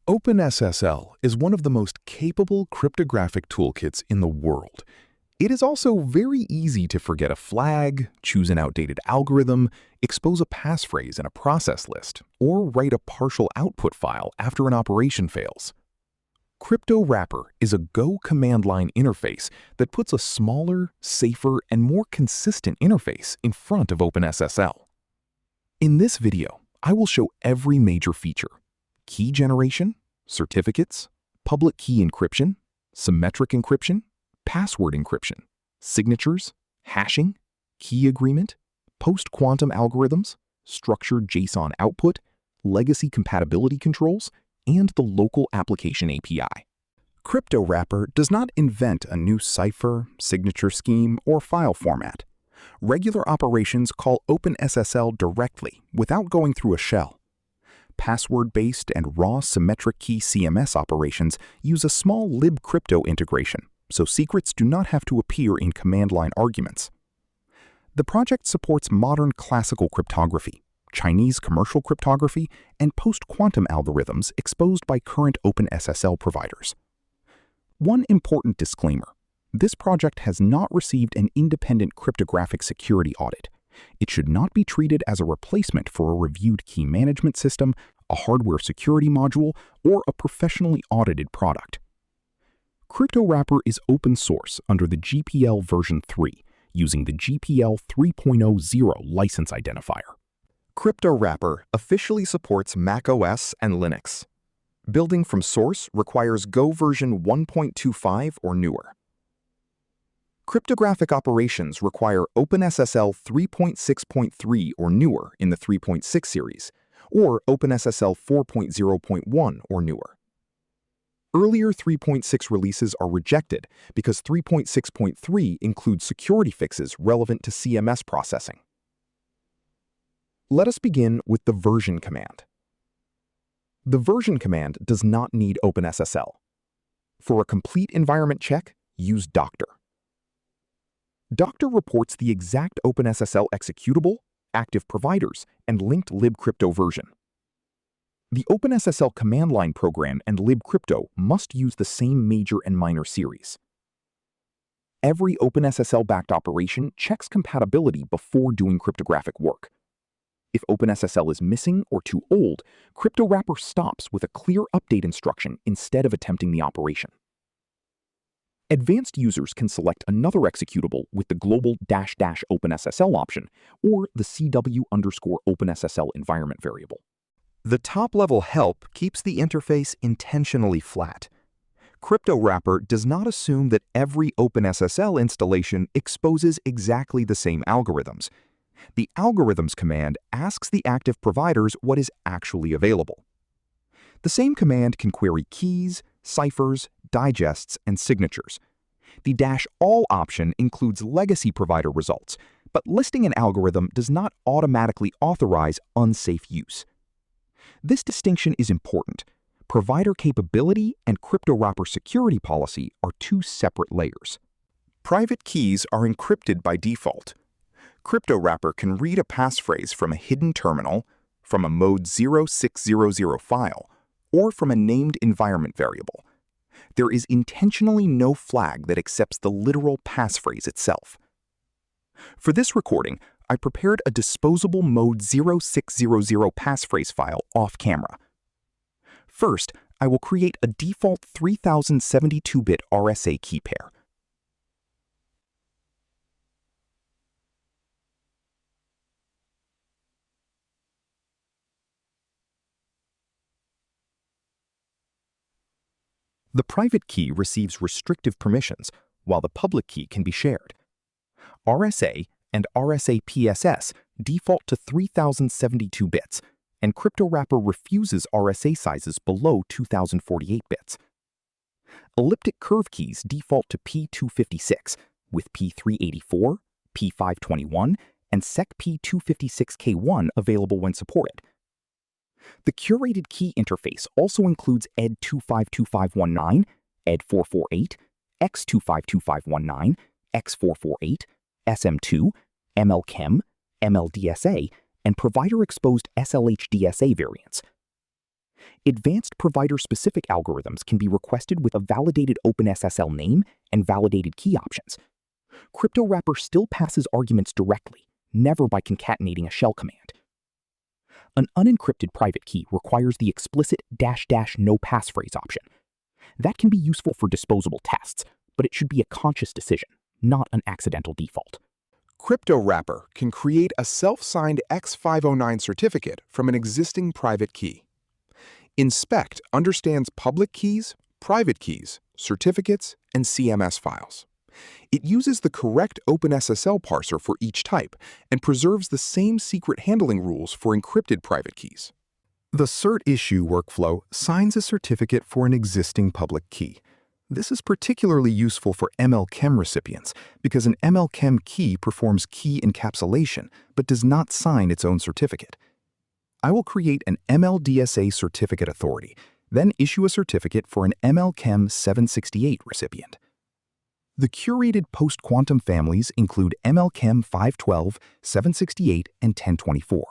OpenSSL is one of the most capable cryptographic toolkits in the world. It is also very easy to forget a flag, choose an outdated algorithm, expose a passphrase in a process list, or write a partial output file after an operation fails. CryptoWrapper is a Go command line interface that puts a smaller, safer, and more consistent interface in front of OpenSSL. In this video, I will show every major feature: key generation, certificates, public key encryption, symmetric encryption, password encryption, signatures, hashing, key agreement, post-quantum algorithms, structured JSON output, legacy compatibility controls, and the local application API. CryptoWrapper does not invent a new cipher, signature scheme, or file format. Regular operations call OpenSSL directly without going through a shell. Password-based and raw Symmetric-key CMS operations use a small libcrypto integration, so secrets do not have to appear in command line arguments. The project supports modern classical cryptography, Chinese commercial cryptography, and post-quantum algorithms exposed by current OpenSSL providers. One important disclaimer: this project has not received an independent cryptographic security audit. It should not be treated as a replacement for a reviewed key management system, a hardware security module, or a professionally audited product. CryptoWrapper is open source under the GPL version 3, using the GPL 3.0 license identifier. CryptoWrapper officially supports macOS and Linux. Building from source requires Go version 1.25 or newer. Cryptographic operations require OpenSSL 3.6.3 or newer in the 3.6 series, or OpenSSL 4.0.1 or newer. Earlier 3.6 releases are rejected because 3.6.3 includes security fixes relevant to CMS processing. Let us begin with the version command. The version command does not need OpenSSL. For a complete environment check, use Doctor. Doctor reports the exact OpenSSL executable, active providers, and linked libcrypto version. The OpenSSL command line program and libcrypto must use the same major and minor series. Every OpenSSL-backed operation checks compatibility before doing cryptographic work. If OpenSSL is missing or too old, CryptoWrapper stops with a clear update instruction instead of attempting the operation. Advanced users can select another executable with the global --OpenSSL option or the CW_OpenSSL environment variable. The top-level help keeps the interface intentionally flat. CryptoWrapper does not assume that every OpenSSL installation exposes exactly the same algorithms. The algorithms command asks the active providers what is actually available. The same command can query keys, ciphers, digests, and signatures. The -all option includes legacy provider results, but listing an algorithm does not automatically authorize unsafe use. This distinction is important. Provider capability and CryptoWrapper security policy are two separate layers. Private keys are encrypted by default. CryptoWrapper can read a passphrase from a hidden terminal, from a mode 0600 file, or from a named environment variable. There is intentionally no flag that accepts the literal passphrase itself. For this recording, I prepared a disposable mode 0600 passphrase file off camera. First, I will create a default 3072-bit RSA key pair. The private key receives restrictive permissions, while the public key can be shared. RSA and RSA PSS default to 3072 bits, and CryptoWrapper refuses RSA sizes below 2048 bits. Elliptic-curve keys default to P256, with P384, P521, and SecP256K1 available when supported. The curated key interface also includes ED252519, ED448, X252519, X448, SM2, ML-KEM, ML-DSA, and provider-exposed SLH-DSA variants. Advanced provider-specific algorithms can be requested with a validated OpenSSL name and validated key options. CryptoWrapper still passes arguments directly, never by concatenating a shell command. An unencrypted private key requires the explicit -- no passphrase option. That can be useful for disposable tests, but it should be a conscious decision, not an accidental default. CryptoWrapper can create a self-signed X509 certificate from an existing private key. Inspect understands public keys, private keys, certificates, and CMS files. It uses the correct OpenSSL parser for each type and preserves the same secret handling rules for encrypted private keys. The cert issue workflow signs a certificate for an existing public key. This is particularly useful for ML-KEM recipients because an ML-KEM key performs key encapsulation but does not sign its own certificate. I will create an ML-DSA certificate authority, then issue a certificate for an ML-KEM 768 recipient. The curated post-quantum families include ML-KEM 512, 768, and 1024,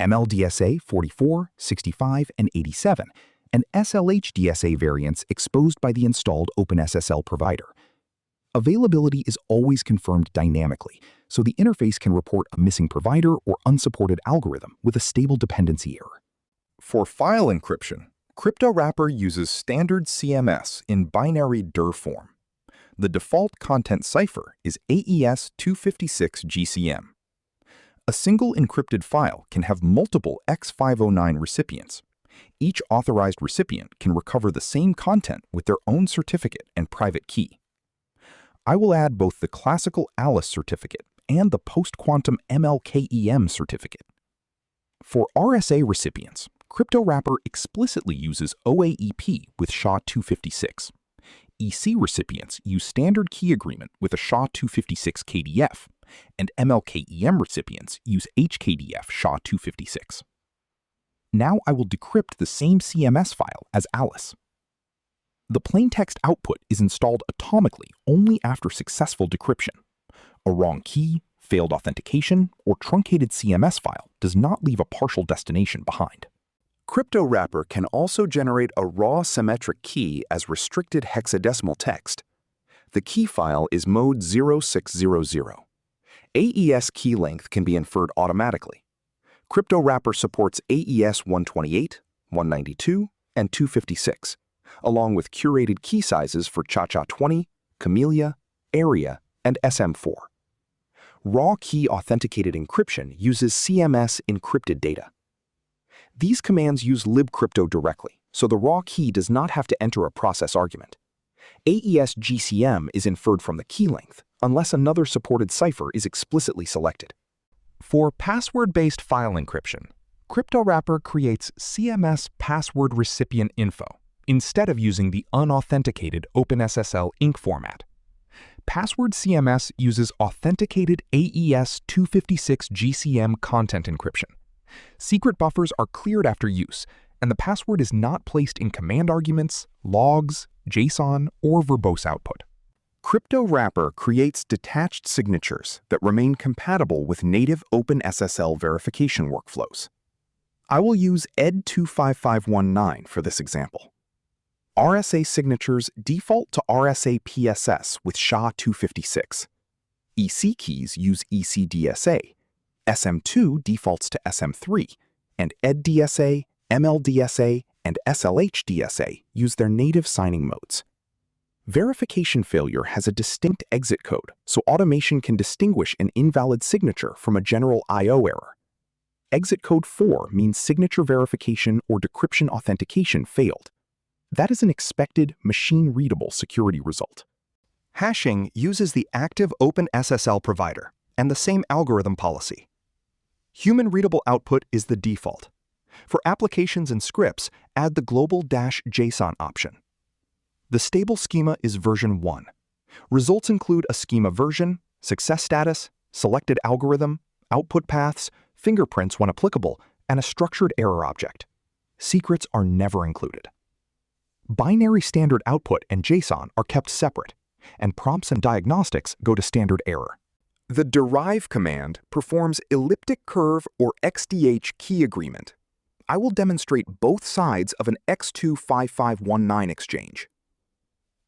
ML-DSA 44, 65, and 87, and SLH-DSA variants exposed by the installed OpenSSL provider. Availability is always confirmed dynamically, so the interface can report a missing provider or unsupported algorithm with a stable dependency error. For file encryption, CryptoWrapper uses standard CMS in binary dir form. The default content cipher is AES 256 GCM. A single encrypted file can have multiple X509 recipients. Each authorized recipient can recover the same content with their own certificate and private key. I will add both the classical Alice certificate and the post-quantum ML-KEM certificate. For RSA recipients, CryptoWrapper explicitly uses OAEP with SHA-256. EC recipients use standard key agreement with a SHA-256 KDF, and ML-KEM recipients use HKDF SHA-256. Now I will decrypt the same CMS file as Alice. The plaintext output is installed atomically only after successful decryption. A wrong key, failed authentication, or truncated CMS file does not leave a partial destination behind. CryptoWrapper can also generate a raw symmetric key as restricted hexadecimal text. The key file is mode 0600. AES key length can be inferred automatically. CryptoWrapper supports AES 128, 192, and 256, along with curated key sizes for ChaCha20, Camellia, Area, and SM4. Raw key authenticated encryption uses CMS encrypted data. These commands use libcrypto directly, so the raw key does not have to enter a process argument. AES GCM is inferred from the key length, unless another supported cipher is explicitly selected. For password-based file encryption, CryptoWrapper creates CMS password recipient info instead of using the unauthenticated OpenSSL INC format. Password CMS uses authenticated AES 256 GCM content encryption. Secret buffers are cleared after use, and the password is not placed in command arguments, logs, JSON, or verbose output. CryptoWrapper creates detached signatures that remain compatible with native OpenSSL verification workflows. I will use ED25519 for this example. RSA signatures default to RSA PSS with SHA-256. EC keys use ECDSA. SM2 defaults to SM3, and ED-DSA, ML-DSA, and SLH-DSA use their native signing modes. Verification failure has a distinct exit code, so automation can distinguish an invalid signature from a general I/O error. Exit code 4 means signature verification or decryption authentication failed. That is an expected, machine-readable security result. Hashing uses the active OpenSSL provider and the same algorithm policy. Human-readable output is the default. For applications and scripts, add the global-JSON option. The stable schema is version 1. Results include a schema version, success status, selected algorithm, output paths, fingerprints when applicable, and a structured error object. Secrets are never included. Binary standard output and JSON are kept separate, and prompts and diagnostics go to standard error. The derive command performs elliptic-curve or XDH key agreement. I will demonstrate both sides of an X25519 exchange.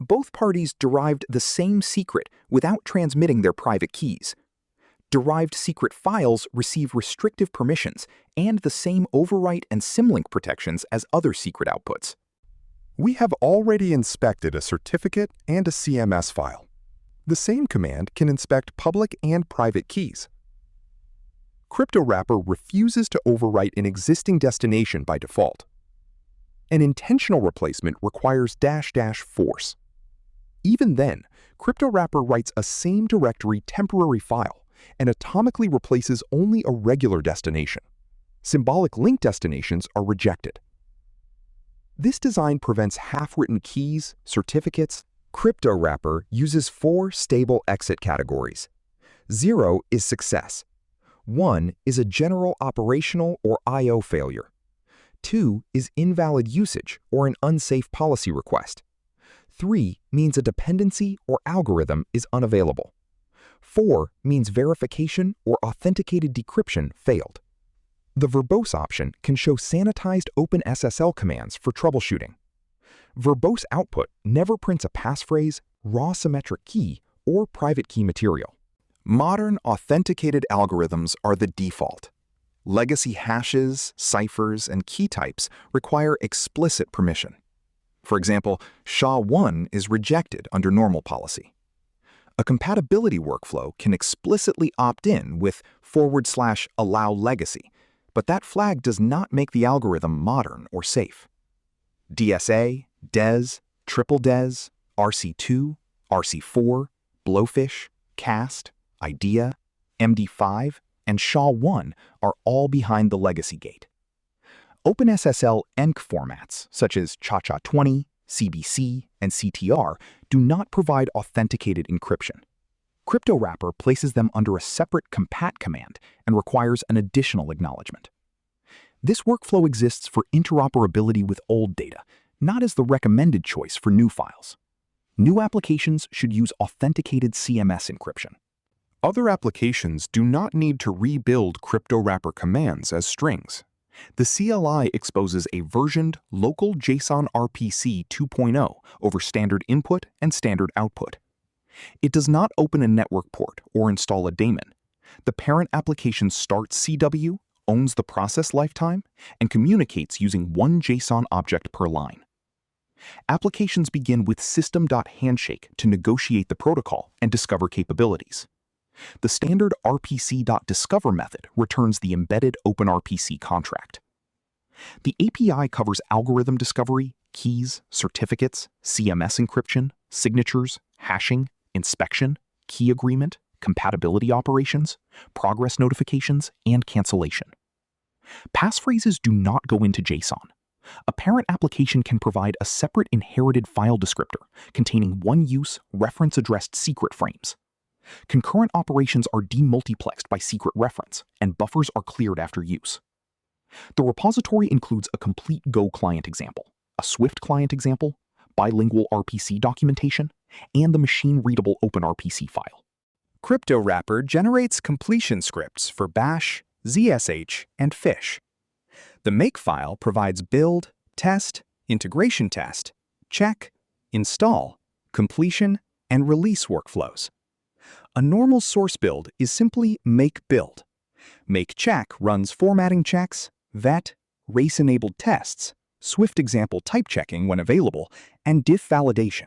Both parties derived the same secret without transmitting their private keys. Derived secret files receive restrictive permissions and the same overwrite and symlink protections as other secret outputs. We have already inspected a certificate and a CMS file. The same command can inspect public and private keys. CryptoWrapper refuses to overwrite an existing destination by default. An intentional replacement requires -- force. Even then, CryptoWrapper writes a same directory temporary file and atomically replaces only a regular destination. Symbolic link destinations are rejected. This design prevents half-written keys, certificates. CryptoWrapper uses 4 stable exit categories. 0 is success. 1 is a general operational or I/O failure. 2 is invalid usage or an unsafe policy request. 3 means a dependency or algorithm is unavailable. 4 means verification or authenticated decryption failed. The verbose option can show sanitized OpenSSL commands for troubleshooting. Verbose output never prints a passphrase, raw symmetric key, or private key material. Modern authenticated algorithms are the default. Legacy hashes, ciphers, and key types require explicit permission. For example, SHA-1 is rejected under normal policy. A compatibility workflow can explicitly opt in with /allow legacy, but that flag does not make the algorithm modern or safe. DSA, DES, triple DES, RC2, RC4, Blowfish, CAST, IDEA, MD5, and SHA-1 are all behind the legacy gate. OpenSSL ENC formats, such as CHA-20, CBC, and CTR, do not provide authenticated encryption. CryptoWrapper places them under a separate compat command and requires an additional acknowledgement. This workflow exists for interoperability with old data, not as the recommended choice for new files. New applications should use authenticated CMS encryption. Other applications do not need to rebuild CryptoWrapper commands as strings. The CLI exposes a versioned local JSON-RPC 2.0 over standard input and standard output. It does not open a network port or install a daemon. The parent application starts CW, owns the process lifetime, and communicates using one JSON object per line. Applications begin with system.handshake to negotiate the protocol and discover capabilities. The standard RPC.discover method returns the embedded OpenRPC contract. The API covers algorithm discovery, keys, certificates, CMS encryption, signatures, hashing, inspection, key agreement, compatibility operations, progress notifications, and cancellation. Passphrases do not go into JSON. A parent application can provide a separate inherited file descriptor containing one-use, reference-addressed secret frames. Concurrent operations are demultiplexed by secret reference, and buffers are cleared after use. The repository includes a complete Go client example, a Swift client example, bilingual RPC documentation, and the machine-readable OpenRPC file. CryptoWrapper generates completion scripts for Bash, ZSH, and Fish. The make file provides build, test, integration test, check, install, completion, and release workflows. A normal source build is simply make build. Make check runs formatting checks, vet, race-enabled tests, Swift example type checking when available, and diff validation.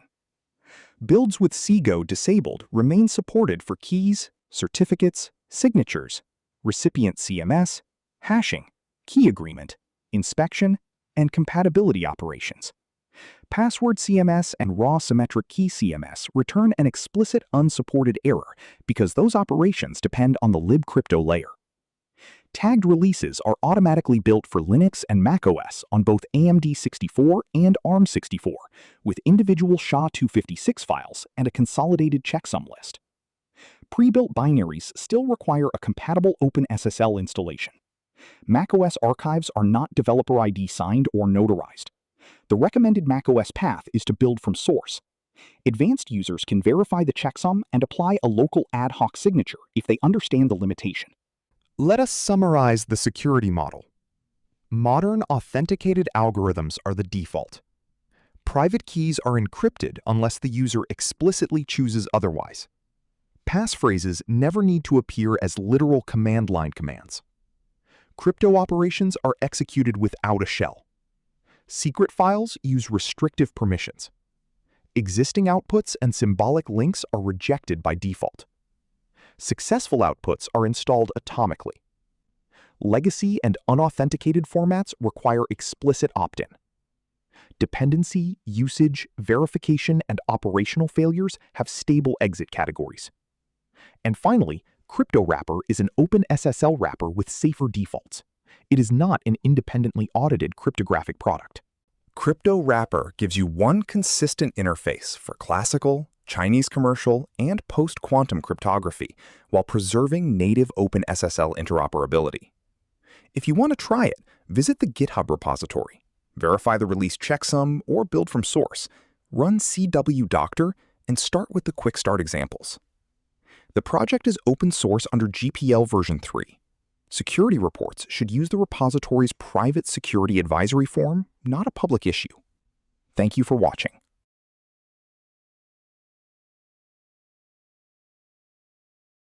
Builds with CGO disabled remain supported for keys, certificates, signatures, recipient CMS, hashing, key agreement, inspection, and compatibility operations. Password CMS and raw symmetric key CMS return an explicit unsupported error because those operations depend on the libcrypto layer. Tagged releases are automatically built for Linux and macOS on both AMD64 and ARM64, with individual SHA-256 files and a consolidated checksum list. Pre-built binaries still require a compatible OpenSSL installation. macOS archives are not developer ID signed or notarized. The recommended macOS path is to build from source. Advanced users can verify the checksum and apply a local ad hoc signature if they understand the limitation. Let us summarize the security model. Modern authenticated algorithms are the default. Private keys are encrypted unless the user explicitly chooses otherwise. Passphrases never need to appear as literal command line commands. Crypto operations are executed without a shell. Secret files use restrictive permissions. Existing outputs and symbolic links are rejected by default. Successful outputs are installed atomically. Legacy and unauthenticated formats require explicit opt-in. Dependency, usage, verification, and operational failures have stable exit categories. And finally, CryptoWrapper is an OpenSSL wrapper with safer defaults. It is not an independently audited cryptographic product. CryptoWrapper gives you one consistent interface for classical, Chinese commercial, and post-quantum cryptography while preserving native OpenSSL interoperability. If you want to try it, visit the GitHub repository, verify the release checksum, or build from source, run CW-Doctor, and start with the quick start examples. The project is open source under GPL version 3. Security reports should use the repository's private security advisory form, not a public issue. Thank you for watching.